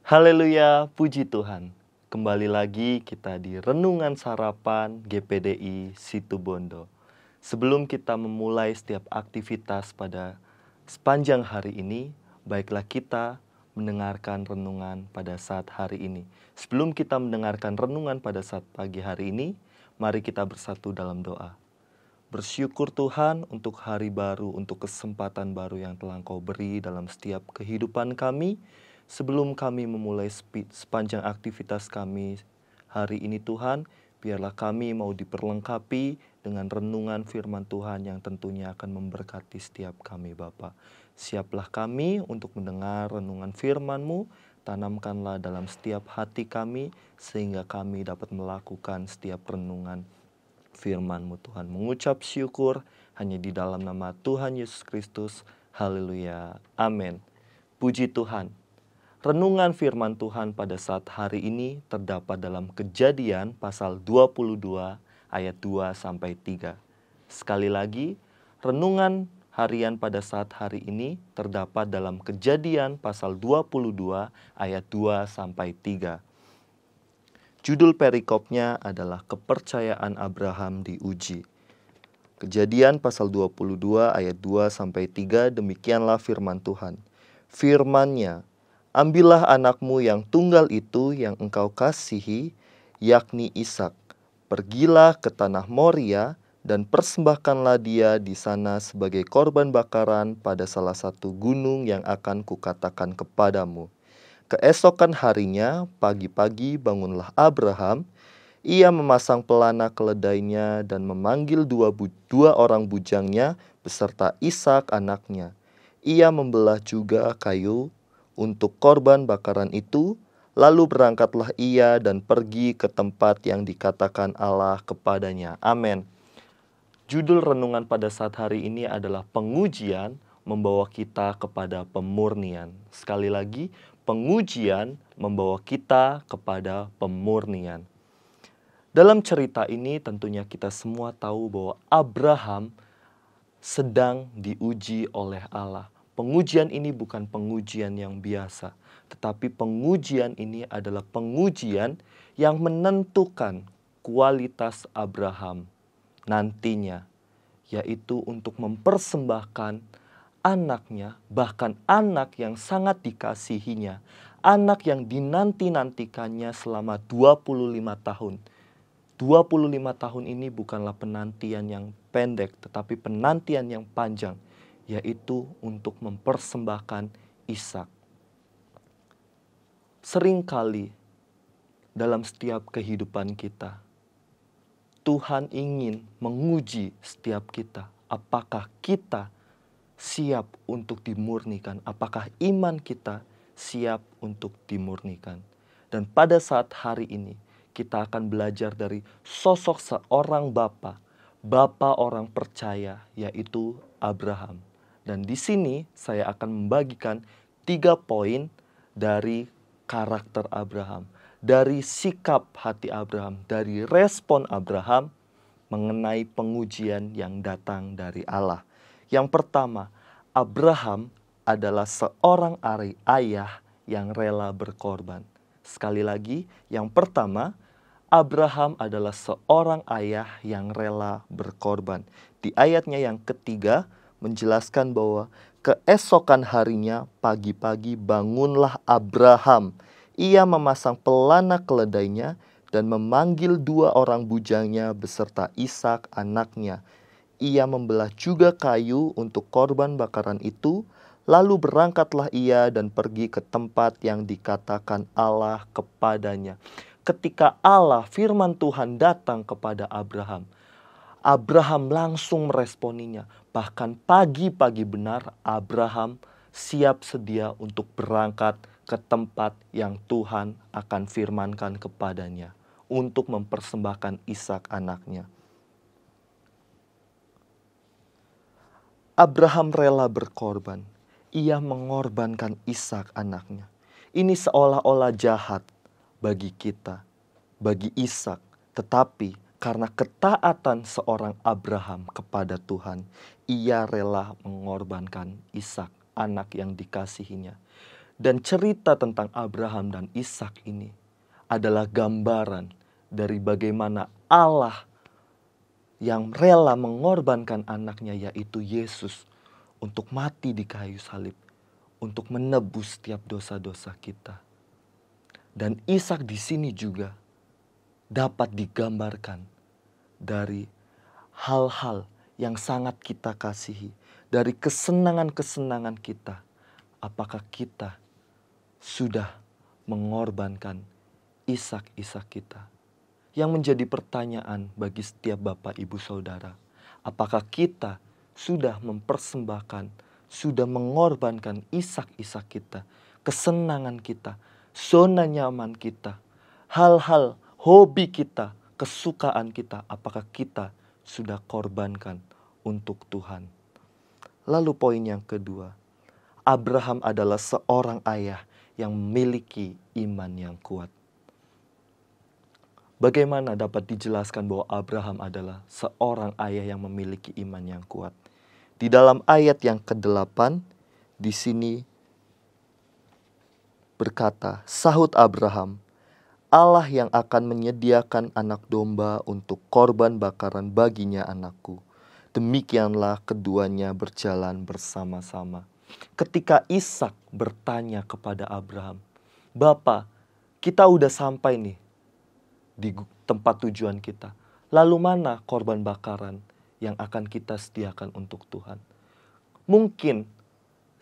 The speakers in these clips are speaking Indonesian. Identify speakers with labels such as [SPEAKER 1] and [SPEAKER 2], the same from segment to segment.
[SPEAKER 1] Haleluya, puji Tuhan. Kembali lagi kita di Renungan Sarapan GPDI Situbondo. Sebelum kita memulai setiap aktivitas pada sepanjang hari ini, baiklah kita mendengarkan renungan pada saat hari ini. Sebelum kita mendengarkan renungan pada saat pagi hari ini, mari kita bersatu dalam doa. Bersyukur Tuhan untuk hari baru, untuk kesempatan baru yang telah Engkau beri dalam setiap kehidupan kami. Sebelum kami memulai sepanjang aktivitas kami hari ini Tuhan, biarlah kami mau diperlengkapi dengan renungan firman Tuhan yang tentunya akan memberkati setiap kami Bapa. Siaplah kami untuk mendengar renungan firman-Mu, tanamkanlah dalam setiap hati kami, sehingga kami dapat melakukan setiap renungan firman-Mu Tuhan. Mengucap syukur hanya di dalam nama Tuhan Yesus Kristus. Haleluya. Amin. Puji Tuhan. Renungan firman Tuhan pada saat hari ini terdapat dalam Kejadian pasal 22 ayat 2-3. Sekali lagi, renungan harian pada saat hari ini terdapat dalam Kejadian pasal 22 ayat 2-3. Judul perikopnya adalah kepercayaan Abraham diuji. Kejadian pasal 22 ayat 2-3, demikianlah firman Tuhan. Firman-Nya, ambillah anakmu yang tunggal itu yang engkau kasihi, yakni Ishak. Pergilah ke tanah Moria dan persembahkanlah dia di sana sebagai korban bakaran pada salah satu gunung yang akan kukatakan kepadamu. Keesokan harinya, pagi-pagi bangunlah Abraham. Ia memasang pelana keledainya dan memanggil dua orang bujangnya beserta Ishak anaknya. Ia membelah juga kayu untuk korban bakaran itu, lalu berangkatlah ia dan pergi ke tempat yang dikatakan Allah kepadanya. Amin. Judul renungan pada saat hari ini adalah pengujian membawa kita kepada pemurnian. Sekali lagi, pengujian membawa kita kepada pemurnian. Dalam cerita ini tentunya kita semua tahu bahwa Abraham sedang diuji oleh Allah. Pengujian ini bukan pengujian yang biasa, tetapi pengujian ini adalah pengujian yang menentukan kualitas Abraham nantinya, yaitu untuk mempersembahkan anaknya, bahkan anak yang sangat dikasihinya, anak yang dinanti-nantikannya selama 25 tahun. 25 tahun ini bukanlah penantian yang pendek, tetapi penantian yang panjang, yaitu untuk mempersembahkan Ishak. Seringkali dalam setiap kehidupan kita, Tuhan ingin menguji setiap kita. Apakah kita siap untuk dimurnikan? Apakah iman kita siap untuk dimurnikan? Dan pada saat hari ini, kita akan belajar dari sosok seorang bapa orang percaya, yaitu Abraham. Dan di sini saya akan membagikan 3 poin dari karakter Abraham, dari sikap hati Abraham, dari respon Abraham mengenai pengujian yang datang dari Allah. Yang pertama, Abraham adalah seorang ayah yang rela berkorban. Sekali lagi, yang pertama, Abraham adalah seorang ayah yang rela berkorban. Di ayatnya yang ketiga menjelaskan bahwa keesokan harinya pagi-pagi bangunlah Abraham. Ia memasang pelana keledainya dan memanggil 2 orang bujangnya beserta Ishak anaknya. Ia membelah juga kayu untuk korban bakaran itu, lalu berangkatlah ia dan pergi ke tempat yang dikatakan Allah kepadanya. Ketika Allah, firman Tuhan datang kepada Abraham, Abraham langsung meresponinya. Bahkan pagi-pagi benar Abraham siap sedia untuk berangkat ke tempat yang Tuhan akan firmankan kepadanya untuk mempersembahkan Ishak anaknya. Abraham rela berkorban. Ia mengorbankan Ishak anaknya. Ini seolah-olah jahat bagi kita, bagi Ishak. Tetapi karena ketaatan seorang Abraham kepada Tuhan, ia rela mengorbankan Ishak, anak yang dikasihinya. Dan cerita tentang Abraham dan Ishak ini adalah gambaran dari bagaimana Allah yang rela mengorbankan anaknya, yaitu Yesus, untuk mati di kayu salib, untuk menebus setiap dosa-dosa kita. Dan Ishak di sini juga dapat digambarkan dari hal-hal yang sangat kita kasihi, dari kesenangan-kesenangan kita. Apakah kita sudah mengorbankan Ishak-Ishak kita? Yang menjadi pertanyaan bagi setiap bapak ibu saudara, apakah kita sudah mempersembahkan, sudah mengorbankan Ishak-Ishak kita, kesenangan kita, zona nyaman kita, hal-hal hobi kita, kesukaan kita, apakah kita sudah korbankan untuk Tuhan? Lalu poin yang kedua, Abraham adalah seorang ayah yang memiliki iman yang kuat. Bagaimana dapat dijelaskan bahwa Abraham adalah seorang ayah yang memiliki iman yang kuat? Di dalam ayat yang ke-8, di sini berkata, sahut Abraham, Allah yang akan menyediakan anak domba untuk korban bakaran baginya anakku. Demikianlah keduanya berjalan bersama-sama. Ketika Ishak bertanya kepada Abraham, Bapa, kita udah sampai nih di tempat tujuan kita. Lalu mana korban bakaran yang akan kita sediakan untuk Tuhan? Mungkin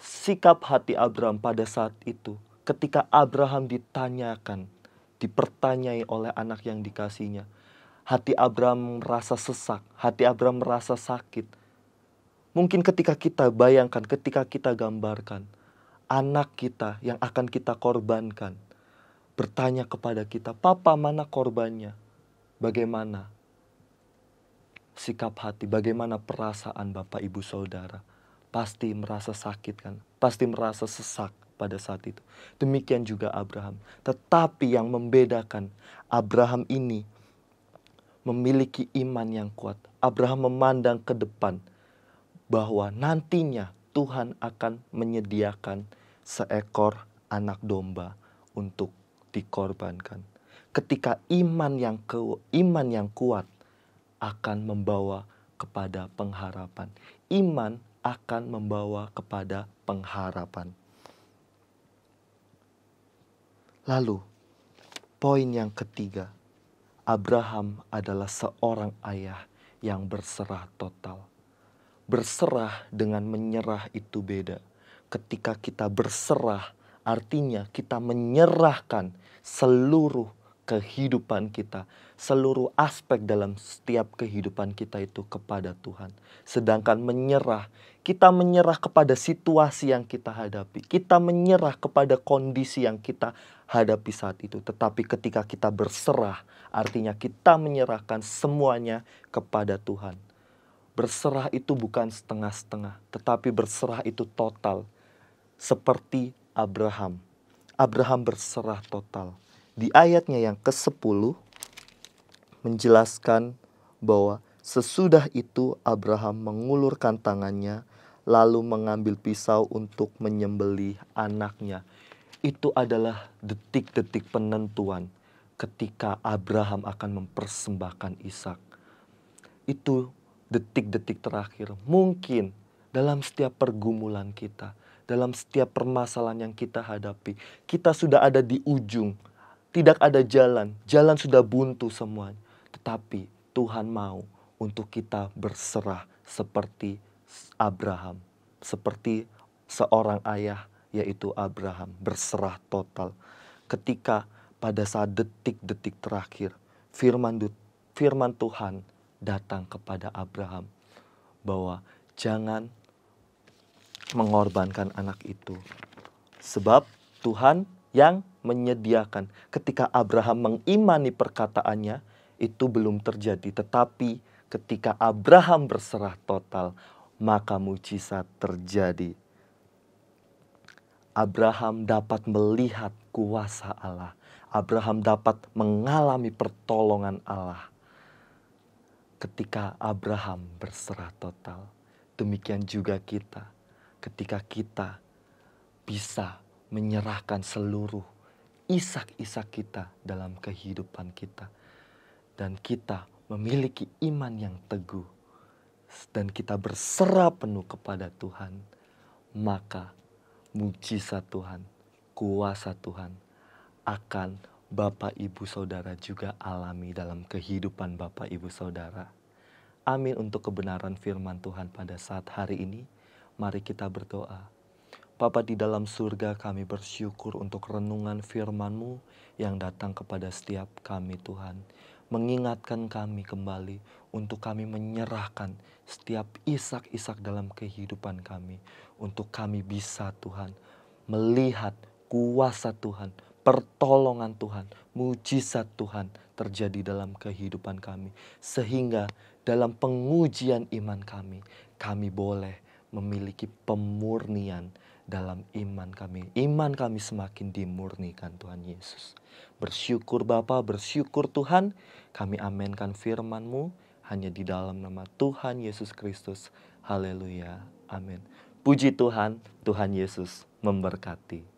[SPEAKER 1] sikap hati Abraham pada saat itu, ketika Abraham dipertanyai oleh anak yang dikasihnya, hati Abraham merasa sesak, hati Abraham merasa sakit. Mungkin ketika kita bayangkan, ketika kita gambarkan, anak kita yang akan kita korbankan bertanya kepada kita, Papa, mana korbannya? Bagaimana sikap hati, bagaimana perasaan Bapak Ibu Saudara? Pasti merasa sakit kan? Pasti merasa sesak pada saat itu. Demikian juga Abraham. Tetapi yang membedakan Abraham ini memiliki iman yang kuat. Abraham memandang ke depan bahwa nantinya Tuhan akan menyediakan seekor anak domba untuk dikorbankan. Ketika iman yang kuat akan membawa kepada pengharapan. Iman akan membawa kepada pengharapan. Lalu, poin yang ketiga, Abraham adalah seorang ayah yang berserah total. Berserah dengan menyerah itu beda. Ketika kita berserah, artinya kita menyerahkan seluruh kehidupan kita, seluruh aspek dalam setiap kehidupan kita itu kepada Tuhan. Sedangkan menyerah, kita menyerah kepada situasi yang kita hadapi. Kita menyerah kepada kondisi yang kita hadapi saat itu. Tetapi ketika kita berserah, artinya kita menyerahkan semuanya kepada Tuhan. Berserah itu bukan setengah-setengah, tetapi berserah itu total. Seperti Abraham. Abraham berserah total. Di ayatnya yang ke-10 menjelaskan bahwa sesudah itu Abraham mengulurkan tangannya lalu mengambil pisau untuk menyembelih anaknya. Itu adalah detik-detik penentuan ketika Abraham akan mempersembahkan Ishak. Itu detik-detik terakhir. Mungkin dalam setiap pergumulan kita, dalam setiap permasalahan yang kita hadapi, kita sudah ada di ujung. Tidak ada jalan, jalan sudah buntu semuanya. Tetapi Tuhan mau untuk kita berserah seperti Abraham. Seperti seorang ayah yaitu Abraham, berserah total. Ketika pada saat detik-detik terakhir, firman Tuhan datang kepada Abraham bahwa jangan mengorbankan anak itu. Sebab Tuhan yang menyediakan. Ketika Abraham mengimani perkataannya, itu belum terjadi. Tetapi ketika Abraham berserah total, maka mujizat terjadi. Abraham dapat melihat kuasa Allah. Abraham dapat mengalami pertolongan Allah. Ketika Abraham berserah total, demikian juga kita. Ketika kita bisa menyerahkan seluruh isak-isak kita dalam kehidupan kita. Dan kita memiliki iman yang teguh. Dan kita berserah penuh kepada Tuhan. Maka mujizat Tuhan, kuasa Tuhan akan Bapak Ibu Saudara juga alami dalam kehidupan Bapak Ibu Saudara. Amin untuk kebenaran firman Tuhan pada saat hari ini. Mari kita berdoa. Bapa di dalam surga, kami bersyukur untuk renungan firman-Mu yang datang kepada setiap kami Tuhan. Mengingatkan kami kembali untuk kami menyerahkan setiap isak-isak dalam kehidupan kami. Untuk kami bisa Tuhan melihat kuasa Tuhan, pertolongan Tuhan, mujizat Tuhan terjadi dalam kehidupan kami. Sehingga dalam pengujian iman kami boleh memiliki pemurnian dalam iman kami. Iman kami semakin dimurnikan Tuhan Yesus. Bersyukur Bapa, bersyukur Tuhan. Kami amenkan firman-Mu hanya di dalam nama Tuhan Yesus Kristus. Haleluya. Amin. Puji Tuhan, Tuhan Yesus memberkati.